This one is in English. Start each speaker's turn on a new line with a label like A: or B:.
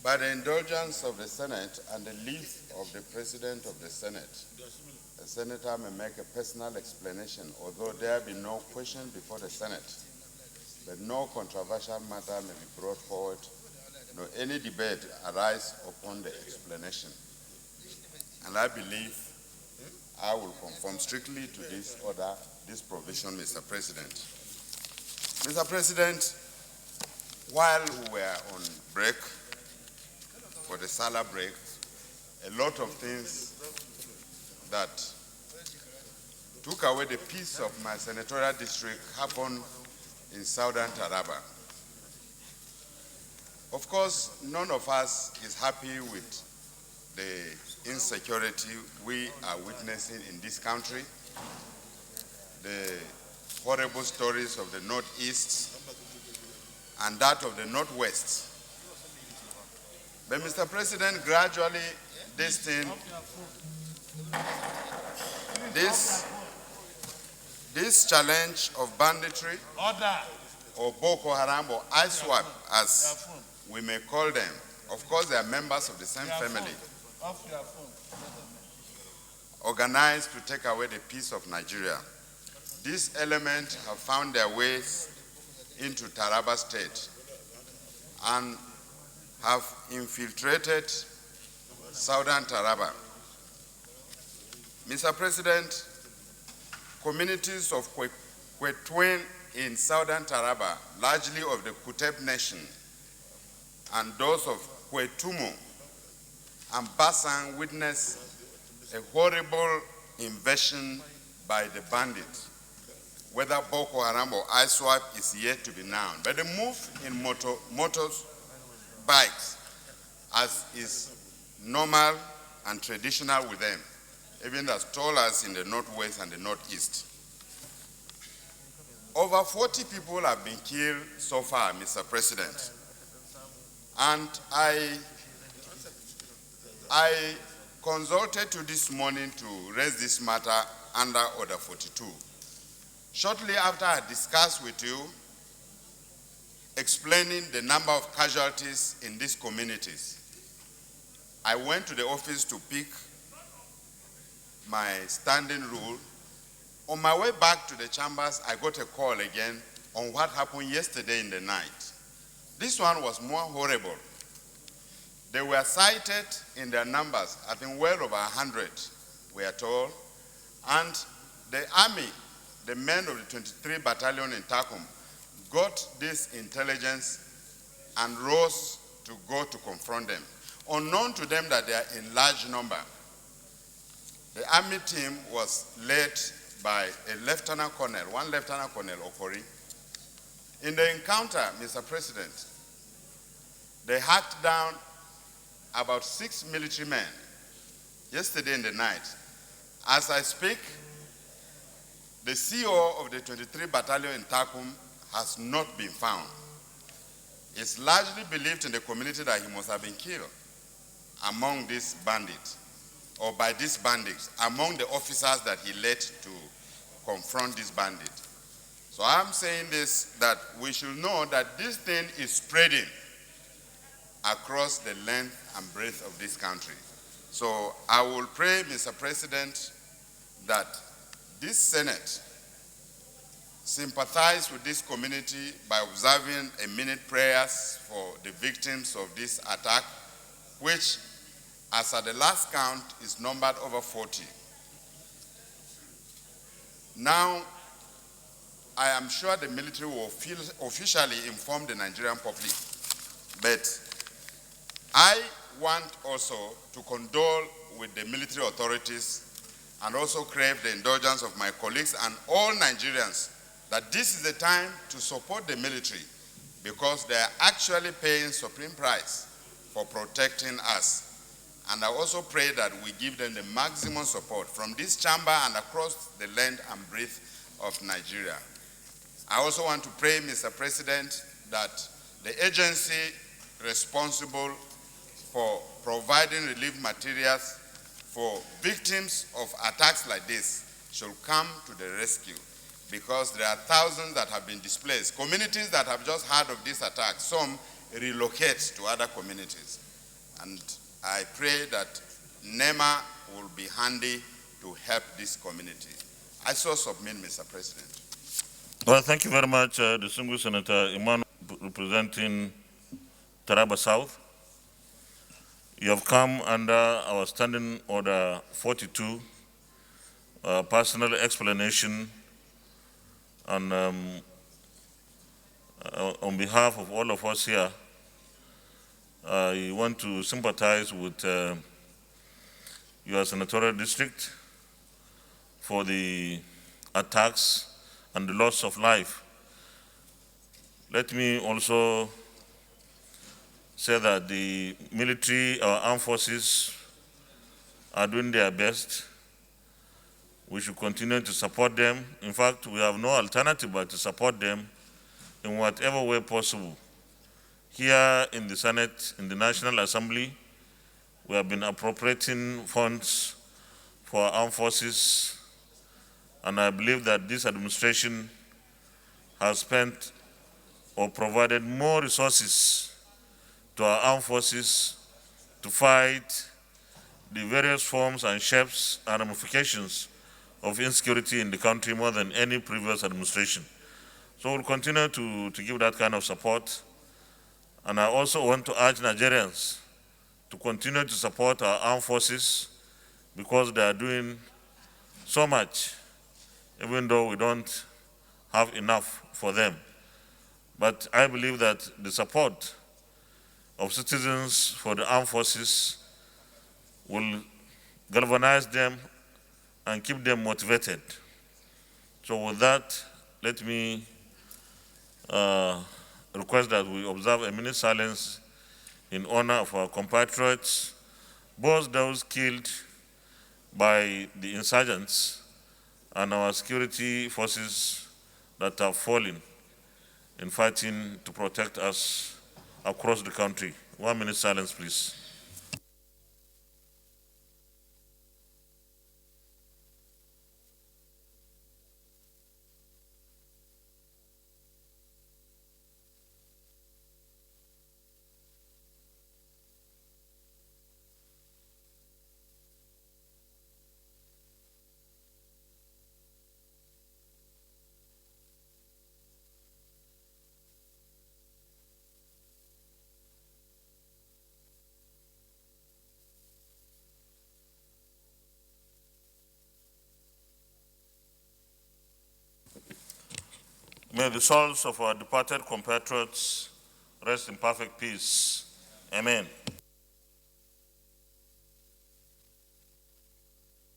A: By the indulgence of the Senate and the leave of the President of the Senate, the Senator may make a personal explanation, although there be no question before the Senate, but no controversial matter may be brought forward, nor any debate arise upon the explanation. And I believe I will conform strictly to this order, this provision, Mr. President. Mr. President, while we were on break, for the Salah break, a lot of things that took away the peace of my senatorial district happened in southern Taraba. Of course, none of us is happy with the insecurity we are witnessing in this country, the horrible stories of the Northeast and that of the Northwest. But Mr. President, gradually this challenge of banditry or Boko Haram or ISWAP, as we may call them, of course they are members of the same family, organized to take away the peace of Nigeria. These elements have found their ways into Taraba State and have infiltrated southern Taraba. Mr. President, communities of Kwetwen in southern Taraba, largely of the Kuteb Nation, and those of Kwetumo and Basang witnessed a horrible invasion by the bandits. Whether Boko Haram or ISWAP is yet to be known. But the move in motorbikes, as is normal and traditional with them, even as tall as in the Northwest and the Northeast. Over 40 people have been killed so far, Mr. President. And I consulted you this morning to raise this matter under Order 42. Shortly after I discussed with you, explaining the number of casualties in these communities, I went to the office to pick my standing rule. On my way back to the chambers, I got a call again on what happened yesterday in the night. This one was more horrible. They were cited in their numbers, I think well over 100, we are told, and the army, the men of the 23 Battalion in Takum, got this intelligence and rose to go to confront them. Unknown to them that they are in large number. The army team was led by a lieutenant colonel, one Lieutenant Colonel Okori. In the encounter, Mr. President, they hacked down about 6 military men yesterday in the night. As I speak, the CO of the 23 Battalion in Takum has not been found. It's largely believed in the community that he must have been killed among these bandits, or by these bandits, among the officers that he led to confront these bandits. So I'm saying this, that we should know that this thing is spreading across the length and breadth of this country. So I will pray, Mr. President, that this Senate sympathize with this community by observing a minute prayers for the victims of this attack, which, as at the last count, is numbered over 40. Now, I am sure the military will officially inform the Nigerian public, but I want also to condole with the military authorities and also crave the indulgence of my colleagues and all Nigerians that this is the time to support the military, because they are actually paying supreme price for protecting us. And I also pray that we give them the maximum support from this chamber and across the length and breadth of Nigeria. I also want to pray, Mr. President, that the agency responsible for providing relief materials for victims of attacks like this should come to the rescue, because there are thousands that have been displaced. Communities that have just heard of this attack, some relocate to other communities. And I pray that NEMA will be handy to help this community. I so submit, Mr. President.
B: Well, thank you very much, distinguished Senator Emmanuel, representing Taraba South. You have come under our Standing Order 42, personal explanation, and on behalf of all of us here, I want to sympathize with your senatorial district for the attacks and the loss of life. Let me also say that the military, our armed forces, are doing their best. We should continue to support them. In fact, we have no alternative but to support them in whatever way possible. Here in the Senate, in the National Assembly, we have been appropriating funds for our armed forces, and I believe that this administration has spent or provided more resources to our armed forces to fight the various forms and shapes and ramifications of insecurity in the country more than any previous administration. So we'll continue to give that kind of support. And I also want to urge Nigerians to continue to support our armed forces because they are doing so much, even though we don't have enough for them. But I believe that the support of citizens for the armed forces will galvanize them and keep them motivated. So with that, let me request that we observe a minute silence in honor of our compatriots, both those killed by the insurgents and our security forces that have fallen in fighting to protect us across the country. 1 minute silence, please. May the souls of our departed compatriots rest in perfect peace. Amen.